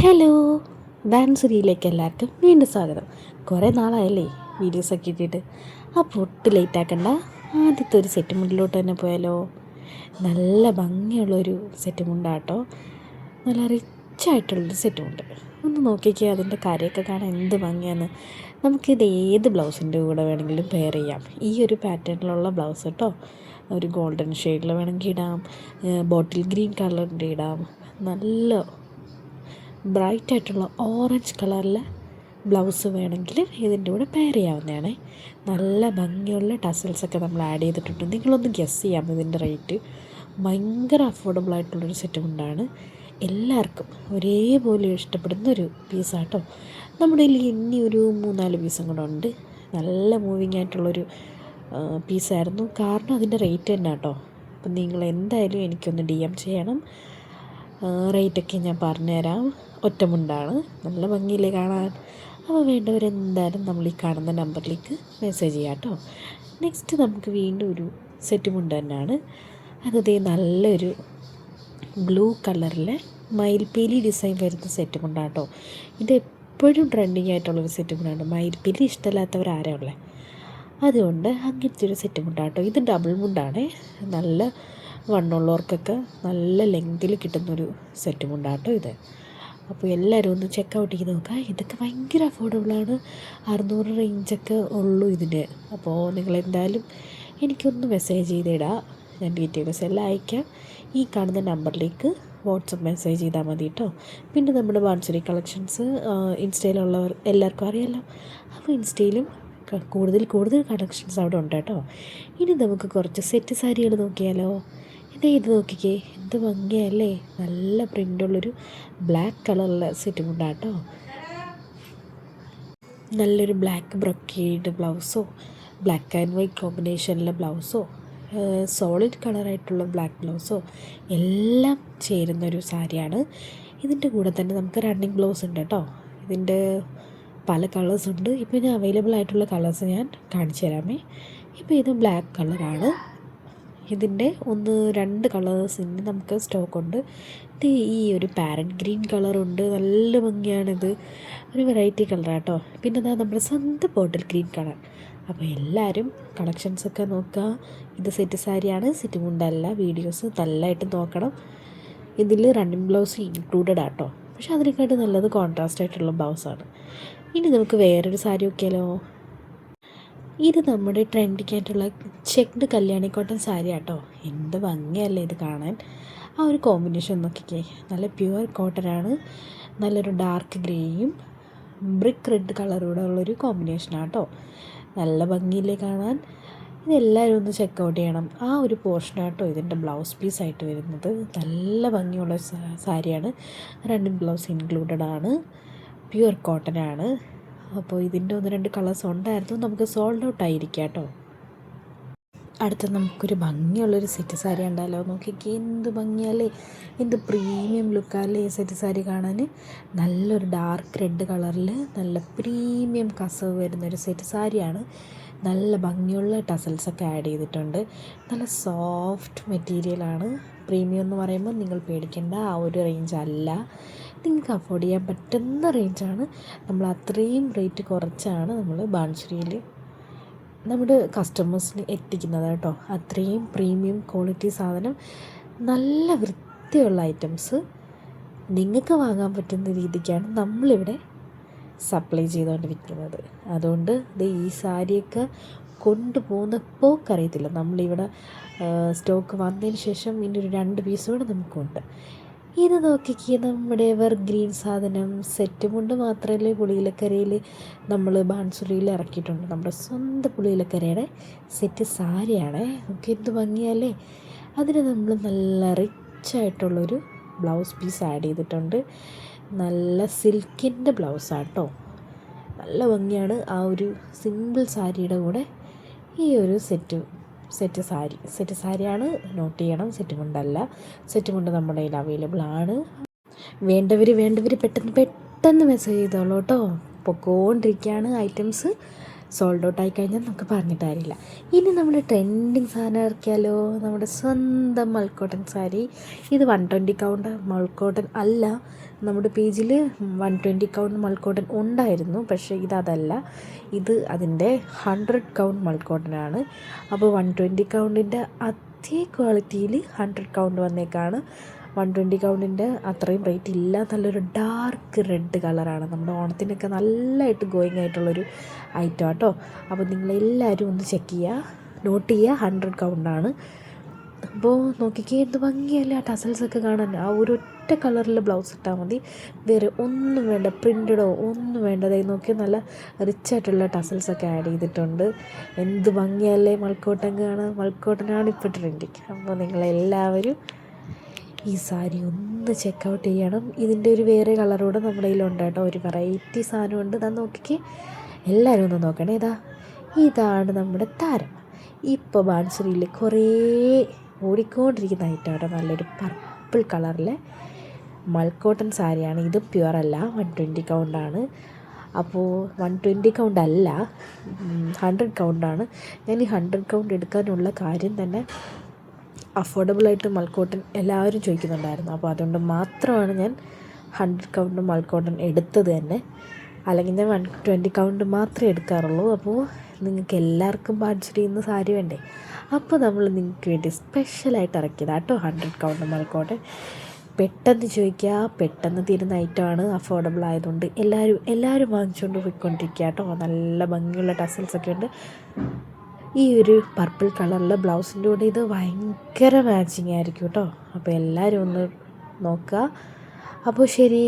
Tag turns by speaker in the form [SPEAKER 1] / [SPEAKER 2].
[SPEAKER 1] Hello, ഡാൻസറിയിലേക്ക് എല്ലാവർക്കും വീണ്ടും സ്വാഗതം. കുറേ നാളായല്ലേ വീഡിയോസൊക്കെ ഇട്ടിട്ട്. അപ്പോൾ ഒട്ടും ലേറ്റ് ആക്കണ്ട, ആദ്യത്തെ ഒരു സെറ്റ് മുണ്ടിലോട്ട് തന്നെ പോയാലോ. നല്ല ഭംഗിയുള്ളൊരു സെറ്റ് മുണ്ടാട്ടോ, നല്ല റിച്ചായിട്ടുള്ളൊരു സെറ്റ് മുണ്ട്. ഒന്ന് നോക്കിക്കുക, അതിൻ്റെ കരയൊക്കെ കാണാൻ എന്ത് ഭംഗിയാണ്. നമുക്കിത് ഏത് ബ്ലൗസിൻ്റെ കൂടെ വേണമെങ്കിലും പെയർ ചെയ്യാം. ഈ ഒരു പാറ്റേണിലുള്ള ബ്ലൗസ് കേട്ടോ, ഒരു ഗോൾഡൻ ഷെയ്ഡിൽ വേണമെങ്കിൽ ഇടാം, ബോട്ടിൽ ഗ്രീൻ കളറിൻ്റെ ഇടാം, നല്ല ബ്രൈറ്റ് ആയിട്ടുള്ള ഓറഞ്ച് കളറിലെ ബ്ലൗസ് വേണമെങ്കിൽ ഇതിൻ്റെ കൂടെ പെയർ ചെയ്യാവുന്നതാണ്. നല്ല ഭംഗിയുള്ള ടസൽസൊക്കെ നമ്മൾ ആഡ് ചെയ്തിട്ടുണ്ട്. നിങ്ങളൊന്ന് ഗസ് ചെയ്യാം ഇതിൻ്റെ റേറ്റ്. ഭയങ്കര അഫോർഡബിൾ ആയിട്ടുള്ളൊരു സെറ്റ് കൊണ്ടാണ്, എല്ലാവർക്കും ഒരേപോലെ ഇഷ്ടപ്പെടുന്ന ഒരു പീസാട്ടോ. നമ്മുടെ കയ്യിൽ ഇനി ഒരു 3-4 പീസും കൂടെ ഉണ്ട്. നല്ല മൂവിങ് ആയിട്ടുള്ളൊരു പീസായിരുന്നു, കാരണം അതിൻ്റെ റേറ്റ് തന്നെ കേട്ടോ. അപ്പം നിങ്ങൾ എന്തായാലും എനിക്കൊന്ന് DM ചെയ്യണം. റേറ്റൊക്കെ ഞാൻ പറഞ്ഞുതരാം. ഒറ്റമുണ്ടാണ്, നല്ല ഭംഗിയില്ലേ കാണാൻ. അപ്പോൾ വേണ്ടവരെന്തായാലും നമ്മൾ ഈ കാണുന്ന നമ്പറിലേക്ക് മെസ്സേജ് ചെയ്യാം കേട്ടോ. നെക്സ്റ്റ് നമുക്ക് വീണ്ടും ഒരു സെറ്റ് മുണ്ട് തന്നെയാണ്. അതേ നല്ലൊരു ബ്ലൂ കളറിലെ മയിൽപ്പീലി ഡിസൈൻ വരുന്ന സെറ്റ് മുണ്ടാണ് കേട്ടോ. ഇത് എപ്പോഴും ട്രെൻഡിങ് ആയിട്ടുള്ളൊരു സെറ്റ് മുണ്ടാണ്. മയിൽപ്പീലി ഇഷ്ടമില്ലാത്തവർ ആരാ ഉള്ളത്? അതുകൊണ്ട് അങ്ങനത്തെ ഒരു സെറ്റ് മുണ്ടാണ് കേട്ടോ. ഇത് ഡബിൾ മുണ്ടാണ്, നല്ല വണ്ണമുള്ളവർക്കൊക്കെ നല്ല ലെങ്തിൽ കിട്ടുന്നൊരു സെറ്റ് മുണ്ടാട്ടോ ഇത്. അപ്പോൾ എല്ലാവരും ഒന്ന് ചെക്കൗട്ട് ചെയ്ത് നോക്കുക. ഇതൊക്കെ ഭയങ്കര അഫോർഡബിളാണ്, 600 റേഞ്ചൊക്കെ ഉള്ളൂ ഇതിന്. അപ്പോൾ നിങ്ങളെന്തായാലും എനിക്കൊന്ന് മെസ്സേജ് ചെയ്തിടാം, ഞാൻ ഡീറ്റെയിൽസ് എല്ലാം അയക്കാം. ഈ കാണുന്ന നമ്പറിലേക്ക് വാട്സപ്പ് മെസ്സേജ് ചെയ്താൽ മതി കേട്ടോ. പിന്നെ നമ്മുടെ ബാൻസുരി കളക്ഷൻസ് ഇൻസ്റ്റയിലുള്ളവർ എല്ലാവർക്കും അറിയാമല്ലോ. അപ്പോൾ ഇൻസ്റ്റയിലും കൂടുതൽ കളക്ഷൻസ് അവിടെ ഉണ്ട് കേട്ടോ. ഇനി നമുക്ക് കുറച്ച് സെറ്റ് സാരികൾ നോക്കിയാലോ. ഇത് നോക്കിക്കേ, എന്ത് ഭംഗിയല്ലേ. നല്ല പ്രിൻ്റുള്ളൊരു ബ്ലാക്ക് കളറിലെ സെറ്റ് മുണ്ടാട്ടോ. നല്ലൊരു ബ്ലാക്ക് ബ്രൊക്കേഡ് ബ്ലൗസോ, ബ്ലാക്ക് ആൻഡ് വൈറ്റ് കോമ്പിനേഷനിലെ ബ്ലൗസോ, സോളിഡ് കളറായിട്ടുള്ള ബ്ലാക്ക് ബ്ലൗസോ എല്ലാം ചേരുന്നൊരു സാരിയാണ്. ഇതിൻ്റെ കൂടെ തന്നെ നമുക്ക് റണ്ണിങ് ബ്ലൗസ് ഉണ്ട് കേട്ടോ. ഇതിൻ്റെ പല കളേഴ്സ് ഉണ്ട്. ഇപ്പോൾ ഞാൻ അവൈലബിൾ ആയിട്ടുള്ള കളേഴ്സ് ഞാൻ കാണിച്ചു തരാമേ. ഇപ്പോൾ ഇത് ബ്ലാക്ക് കളറാണ്. ഇതിൻ്റെ 1-2 കളേഴ്സിന് നമുക്ക് സ്റ്റോക്കുണ്ട്. ഇത് ഈ ഒരു പാരറ്റ് ഗ്രീൻ കളറുണ്ട്, നല്ല ഭംഗിയാണിത്, ഒരു വെറൈറ്റി കളറാട്ടോ. പിന്നെ അതാ നമ്മുടെ സ്വന്തം ബോട്ടിൽ ഗ്രീൻ കളർ. അപ്പോൾ എല്ലാവരും കളക്ഷൻസൊക്കെ നോക്കുക. ഇത് സെറ്റ് സാരിയാണ്, സെറ്റ് മുണ്ടല്ല. വീഡിയോസ് നല്ലതായിട്ട് നോക്കണം. ഇതിൽ റണ്ണിങ് ബ്ലൗസ് ഇൻക്ലൂഡഡ് ആട്ടോ, പക്ഷെ അതിനെക്കാട്ട് നല്ലത് കോൺട്രാസ്റ്റ് ആയിട്ടുള്ള ബ്ലൗസാണ്. ഇനി നമുക്ക് വേറൊരു സാരി നോക്കിയാലോ. ഇത് നമ്മുടെ ട്രെൻഡിങ് ആയിട്ടുള്ള ചെക്ക്ഡ് കല്യാണി കോട്ടൺ സാരി ആട്ടോ. എന്ത് ഭംഗിയല്ലേ ഇത് കാണാൻ. ആ ഒരു കോമ്പിനേഷൻ നോക്കിക്കേ, നല്ല പ്യുവർ കോട്ടനാണ്. നല്ലൊരു ഡാർക്ക് ഗ്രേയും ബ്രിക്ക് റെഡ് കളറൂടെ ഉള്ളൊരു കോമ്പിനേഷനാണ് കേട്ടോ. നല്ല ഭംഗിയില്ലേ കാണാൻ. ഇതെല്ലാവരും ഒന്ന് ചെക്കൗട്ട് ചെയ്യണം. ആ ഒരു പോർഷനാട്ടോ ഇതിൻ്റെ ബ്ലൗസ് പീസായിട്ട് വരുന്നത്. നല്ല ഭംഗിയുള്ള സാരിയാണ്. റണ്ണിങ് ബ്ലൗസ് ഇൻക്ലൂഡഡ് ആണ്, പ്യുവർ കോട്ടനാണ്. അപ്പോൾ ഇതിൻ്റെ 1-2 കളേഴ്സ് ഉണ്ടായിരുന്നു, നമുക്ക് സോൾഡ് ഔട്ട് ആയിരിക്കാം കേട്ടോ. അടുത്ത നമുക്കൊരു ഭംഗിയുള്ളൊരു സെറ്റ് സാരി ഉണ്ടല്ലോ. നോക്കിക്കേ, എന്ത് ഭംഗിയല്ലേ, എന്ത് പ്രീമിയം ലുക്കല്ലേ ഈ സെറ്റ് സാരി കാണാൻ. നല്ലൊരു ഡാർക്ക് റെഡ് കളറിൽ നല്ല പ്രീമിയം കസവ് വരുന്നൊരു സെറ്റ് സാരിയാണ്. നല്ല ഭംഗിയുള്ള ടസൽസൊക്കെ ആഡ് ചെയ്തിട്ടുണ്ട്. നല്ല സോഫ്റ്റ് മെറ്റീരിയലാണ്. പ്രീമിയം എന്ന് പറയുമ്പോൾ നിങ്ങൾ പേടിക്കേണ്ട, ആ ഒരു റേഞ്ച് അല്ല, നിങ്ങൾക്ക് അഫോർഡ് ചെയ്യാൻ പറ്റുന്ന റേഞ്ചാണ്. നമ്മൾ അത്രയും റേറ്റ് കുറച്ചാണ് നമ്മൾ ബാൻസുരിയിൽ നമ്മുടെ കസ്റ്റമേഴ്സിന് എത്തിക്കുന്നത് കേട്ടോ. അത്രയും പ്രീമിയം ക്വാളിറ്റി സാധനം, നല്ല വൃത്തിയുള്ള ഐറ്റംസ് നിങ്ങൾക്ക് വാങ്ങാൻ പറ്റുന്ന രീതിക്കാണ് നമ്മളിവിടെ സപ്ലൈ ചെയ്തുകൊണ്ടിരിക്കുന്നത്. അതുകൊണ്ട് ഈ സാരിയൊക്കെ കൊണ്ടുപോകുന്ന പോക്കറിയത്തില്ല. നമ്മളിവിടെ സ്റ്റോക്ക് വന്നതിന് ശേഷം ഇനി ഒരു 2 പീസ് കൂടെ നമുക്കുണ്ട്. ഇത് നോക്കിക്കേ, നമ്മുടെ എവർ ഗ്രീൻ സാധനം. സെറ്റ് മുണ്ട് മാത്രമല്ലേ പുളിയിലക്കരയിൽ നമ്മൾ ബാൻസുരിയിൽ ഇറക്കിയിട്ടുണ്ട്. നമ്മുടെ സ്വന്തം പുളിയിലക്കരയുടെ സെറ്റ് സാരിയാണ്. നമുക്ക് എന്ത് ഭംഗിയല്ലേ. അതിന് നമ്മൾ നല്ല റിച്ചായിട്ടുള്ളൊരു ബ്ലൗസ് പീസ് ആഡ് ചെയ്തിട്ടുണ്ട്. നല്ല സിൽക്കിൻ്റെ ബ്ലൗസാട്ടോ, നല്ല ഭംഗിയാണ്. ആ ഒരു സിമ്പിൾ സാരിയുടെ കൂടെ ഈ ഒരു സെറ്റ് സാരിയാണ്. നോട്ട് ചെയ്യണം, സെറ്റ് മുണ്ടല്ല. സെറ്റ് മുണ്ട് നമ്മുടെ കയ്യിൽ അവൈലബിൾ ആണ്. വേണ്ടവർ പെട്ടെന്ന് മെസ്സേജ് ചെയ്തോളൂ കേട്ടോ. പൊക്കോണ്ടിരിക്കുകയാണ് ഐറ്റംസ്. സോൾഡ് ഔട്ട് ആയി കഴിഞ്ഞാൽ നമുക്ക് പറഞ്ഞിട്ട് കാര്യമില്ല. ഇനി നമ്മൾ ട്രെൻഡിങ് സാധനം ഇറക്കിയാലോ, നമ്മുടെ സ്വന്തം മൽക്കോട്ടൻ സാരി. ഇത് 120 കൗണ്ട് മൽക്കോട്ടൻ അല്ല. നമ്മുടെ പേജിൽ 120 കൗണ്ട് മൽക്കോട്ടൻ ഉണ്ടായിരുന്നു, പക്ഷേ ഇതല്ല. ഇത് അതിൻ്റെ 100 കൗണ്ട് മൽക്കോട്ടനാണ്. അപ്പോൾ 120 കൗണ്ടിൻ്റെ അതേ ക്വാളിറ്റിയിൽ 100 കൗണ്ട് വന്നേക്കാണ്. 120 കൗണ്ടിൻ്റെ അത്രയും റേറ്റ് ഇല്ല. നല്ലൊരു ഡാർക്ക് റെഡ് കളറാണ്. നമ്മുടെ ഓണത്തിനൊക്കെ നല്ലതായിട്ട് ഗോയിങ് ആയിട്ടുള്ളൊരു ഐറ്റം കേട്ടോ. അപ്പോൾ നിങ്ങളെല്ലാവരും ഒന്ന് ചെക്ക് ചെയ്യുക, നോട്ട് ചെയ്യുക. 100 കൗണ്ടാണ്. അപ്പോൾ നോക്കിക്കേ, എന്ത് ഭംഗിയല്ലേ ആ ടസൽസൊക്കെ കാണാൻ. ആ ഒരൊറ്റ കളറിൽ ബ്ലൗസ് ഇട്ടാൽ മതി, വേറെ ഒന്നും വേണ്ട, പ്രിൻ്റഡോ ഒന്നും വേണ്ടതായി. നോക്കി നല്ല റിച്ചായിട്ടുള്ള ടസൽസൊക്കെ ആഡ് ചെയ്തിട്ടുണ്ട്. എന്ത് ഭംഗിയല്ലേ മൽക്കോട്ടൻ കാണാൻ. മൽക്കോട്ടനാണ് ഇപ്പോൾ ട്രെൻഡിങ്. അപ്പോൾ നിങ്ങളെല്ലാവരും ഈ സാരി ഒന്ന് ചെക്കൗട്ട് ചെയ്യണം. ഇതിൻ്റെ ഒരു വേറെ കളറൂടെ നമ്മുടെ കയ്യിലുണ്ട് കേട്ടോ, ഒരു വെറൈറ്റി സാധനമുണ്ട്. ഇതാ നോക്കിക്കേ, എല്ലാവരും ഒന്ന് നോക്കണേ. ഇതാണ് നമ്മുടെ താരം. ഇപ്പോൾ ബാൻസറിയിൽ കുറേ ഓടിക്കൊണ്ടിരിക്കുന്ന ഐറ്റം കേട്ടോ. നല്ലൊരു പർപ്പിൾ കളറിലെ മൽക്കോട്ടൻ സാരിയാണ്. ഇത് പ്യുവറല്ല, 120 കൗണ്ടാണ്. അപ്പോൾ 120 കൗണ്ട് അല്ല, 100 കൗണ്ടാണ്. ഞാൻ ഈ 100 കൗണ്ട് എടുക്കാനുള്ള കാര്യം തന്നെ അഫോർഡബിളായിട്ട് മൽക്കോട്ടൻ എല്ലാവരും ചോദിക്കുന്നുണ്ടായിരുന്നു. അപ്പോൾ അതുകൊണ്ട് മാത്രമാണ് ഞാൻ 100 കൗണ്ട് മൽക്കോട്ടൻ എടുത്തത് തന്നെ. അല്ലെങ്കിൽ ഞാൻ 120 കൗണ്ട് മാത്രമേ എടുക്കാറുള്ളൂ. അപ്പോൾ നിങ്ങൾക്ക് എല്ലാവർക്കും പാർട്ടിസിപ്പേറ്റ് ചെയ്യുന്ന സാരി വേണ്ടേ, അപ്പോൾ നമ്മൾ നിങ്ങൾക്ക് വേണ്ടി സ്പെഷ്യലായിട്ട് ഇറക്കിയതാണ് കേട്ടോ 100 കൗണ്ട് മൽക്കോട്ടൻ. പെട്ടെന്ന് ചോദിക്കുക, പെട്ടെന്ന് തീരുന്ന ഐറ്റമാണ്. അഫോർഡബിൾ ആയതുകൊണ്ട് എല്ലാവരും വാങ്ങിച്ചുകൊണ്ട് പോയിക്കൊണ്ടിരിക്കുക കേട്ടോ. നല്ല ഭംഗിയുള്ള ടസൽസൊക്കെ ഉണ്ട്. ഈ ഒരു പർപ്പിൾ കളറിലെ ബ്ലൗസിൻ്റെ കൂടെ ഇത് ഭയങ്കര മാച്ചിങ് ആയിരിക്കും കേട്ടോ. അപ്പോൾ എല്ലാവരും ഒന്ന് നോക്കുക. അപ്പോൾ ശരി.